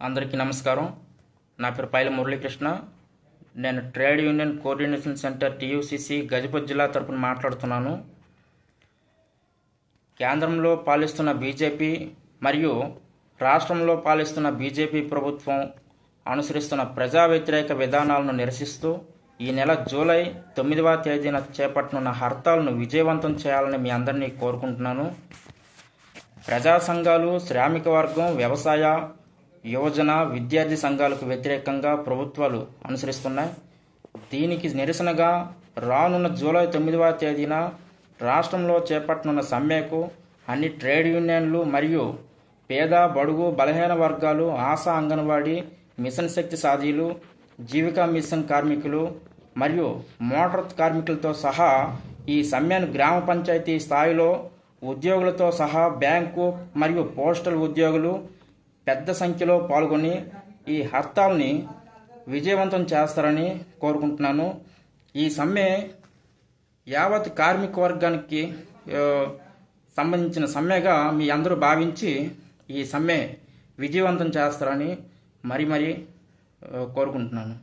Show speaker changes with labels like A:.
A: అందరికీ నమస్కారం. నా పేరు పైల మురళీకృష్ణ. నేను trade union coordination centre TUCC Gajapati జిల్లా తరపున మాట్లాడుతున్నాను. కేంద్రంలో పాలిస్తున్న బీజేపీ మరియు రాష్ట్రంలో పాలిస్తున్న బీజేపీ ప్రభుత్వం అనుసరిస్తున్న ప్రజా వ్యతిరేక విధానాలను నిరసిస్తూ ఈ నెల జూలై 9వ తేదీన చేపట్టనున్న హర్తాల్ను విజయవంతం చేయాలని మీ అందరినీ కోరుకుంటున్నాను. ప్రజా సంఘాలు, శ్రామిక వర్గం, వ్యవసాయ, యువజన, విద్యార్థి సంఘాలకు వ్యతిరేకంగా ప్రభుత్వాలు అనుసరిస్తున్నాయి. దీనికి నిరసనగా రానున్న జూలై 9వ తేదీన రాష్ట్రంలో చేపట్టనున్న సమ్మెకు అన్ని ట్రేడ్ యూనియన్లు మరియు పేద, బడుగు, బలహీన వర్గాలు, ఆశా అంగన్వాడీ, మిషన్ శక్తి సాధీలు, జీవికా మిషన్ కార్మికులు మరియు మోటార్ కార్మికులతో సహా ఈ సమ్మెను గ్రామ పంచాయతీ స్థాయిలో ఉద్యోగులతో సహా బ్యాంకు మరియు పోస్టల్ ఉద్యోగులు పెద్ద సంఖ్యలో పాల్గొని ఈ హర్తాల్ని విజయవంతం చేస్తారని కోరుకుంటున్నాను. ఈ సమ్మె యావత్ కార్మిక వర్గానికి సంబంధించిన సమ్మెగా మీ అందరూ భావించి ఈ సమ్మె విజయవంతం చేస్తారని మరీ కోరుకుంటున్నాను.